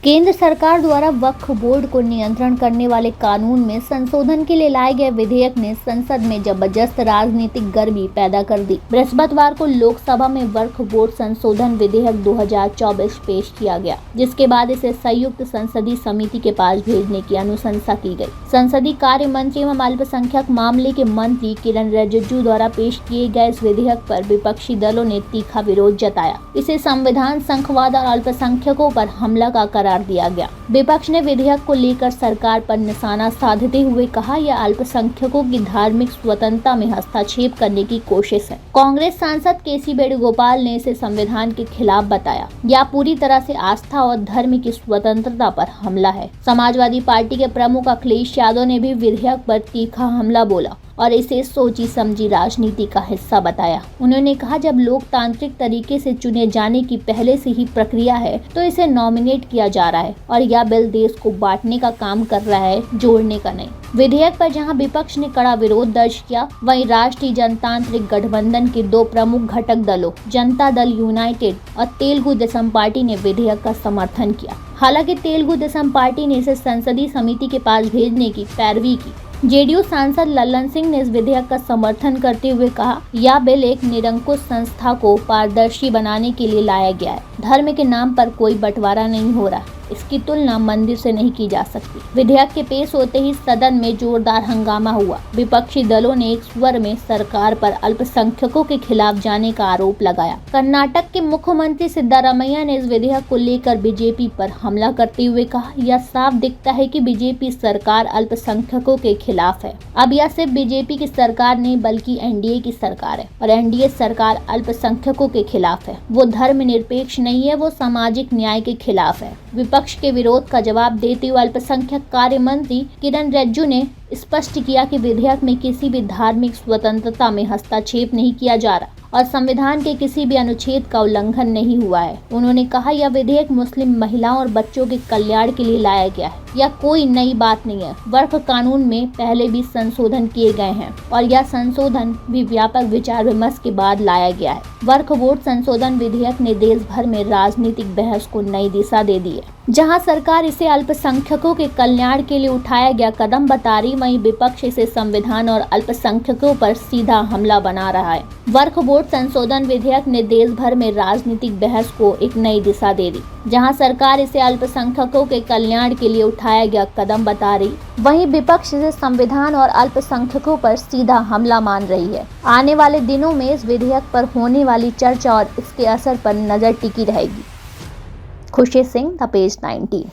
केंद्र सरकार द्वारा वक्फ बोर्ड को नियंत्रण करने वाले कानून में संशोधन के लिए लाए गए विधेयक ने संसद में जबरदस्त राजनीतिक गर्मी पैदा कर दी। बृहस्पतिवार को लोकसभा में वक्फ बोर्ड संशोधन विधेयक 2024 पेश किया गया, जिसके बाद इसे संयुक्त संसदीय समिति के पास भेजने की अनुशंसा की गई। संसदीय कार्य मंत्री एवं अल्पसंख्यक मामले के मंत्री किरण रिजिजू द्वारा पेश किए गए इस विधेयक पर विपक्षी दलों ने तीखा विरोध जताया। इसे संविधान, संघवाद और अल्पसंख्यकों पर हमला का करार दिया गया। विपक्ष ने विधेयक को लेकर सरकार पर निशाना साधते हुए कहा, यह अल्पसंख्यकों की धार्मिक स्वतंत्रता में हस्तक्षेप करने की कोशिश है। कांग्रेस सांसद केसी वेणुगोपाल ने इसे संविधान के खिलाफ बताया। यह पूरी तरह से आस्था और धर्म की स्वतंत्रता पर हमला है। समाजवादी पार्टी के प्रमुख अखिलेश यादव ने भी विधेयक पर तीखा हमला बोला और इसे सोची समझी राजनीति का हिस्सा बताया। उन्होंने कहा, जब लोकतांत्रिक तरीके से चुने जाने की पहले से ही प्रक्रिया है तो इसे नॉमिनेट किया जा रहा है और यह बिल देश को बांटने का काम कर रहा है, जोड़ने का नहीं। विधेयक पर जहां विपक्ष ने कड़ा विरोध दर्ज किया, वहीं राष्ट्रीय जनतांत्रिक गठबंधन के दो प्रमुख घटक दलों जनता दल यूनाइटेड और तेलुगु देशम पार्टी ने विधेयक का समर्थन किया। हालांकि तेलुगु देशम पार्टी ने इसे संसदीय समिति के पास भेजने की पैरवी की। जेडीयू सांसद लल्लन सिंह ने इस विधेयक का समर्थन करते हुए कहा, यह बिल एक निरंकुश संस्था को पारदर्शी बनाने के लिए लाया गया है। धर्म के नाम पर कोई बंटवारा नहीं हो रहा, इसकी तुलना मंदिर से नहीं की जा सकती। विधेयक के पेश होते ही सदन में जोरदार हंगामा हुआ। विपक्षी दलों ने एक स्वर में सरकार पर अल्पसंख्यकों के खिलाफ जाने का आरोप लगाया। कर्नाटक के मुख्यमंत्री सिद्धारमैया ने इस विधेयक को लेकर बीजेपी पर हमला करते हुए कहा, यह साफ दिखता है कि बीजेपी सरकार अल्पसंख्यकों के खिलाफ है। अब यह सिर्फ बीजेपी की सरकार नहीं बल्कि एनडीए की सरकार है और एनडीए सरकार अल्पसंख्यकों के खिलाफ है। वो धर्मनिरपेक्ष नहीं है, वो सामाजिक न्याय के खिलाफ है। विपक्ष के विरोध का जवाब देते हुए अल्पसंख्यक कार्य मंत्री किरण रिजिजू ने स्पष्ट किया कि विधेयक में किसी भी धार्मिक स्वतंत्रता में हस्तक्षेप नहीं किया जा रहा और संविधान के किसी भी अनुच्छेद का उल्लंघन नहीं हुआ है। उन्होंने कहा, यह विधेयक मुस्लिम महिलाओं और बच्चों के कल्याण के लिए लाया गया है। यह कोई नई बात नहीं है। वक्फ कानून में पहले भी संशोधन किए गए हैं और यह संशोधन भी व्यापक विचार विमर्श के बाद लाया गया है। वक्फ बोर्ड संशोधन विधेयक ने देश भर में राजनीतिक बहस को नई दिशा दे दी है। जहां सरकार इसे अल्पसंख्यकों के कल्याण के लिए उठाया गया कदम बता रही, वहीं विपक्ष इसे संविधान और अल्पसंख्यकों पर सीधा हमला बना रहा है। वक्फ बोर्ड संशोधन विधेयक ने देश भर में राजनीतिक बहस को एक नई दिशा दे दी। जहां सरकार इसे अल्पसंख्यकों के कल्याण के लिए उठाया गया कदम बता रही, वहीं विपक्ष इसे संविधान और अल्पसंख्यकों पर सीधा हमला मान रही है। आने वाले दिनों में इस विधेयक पर होने वाली चर्चा और इसके असर पर नजर टिकी रहेगी। खुशी सिंह, द पेज 19।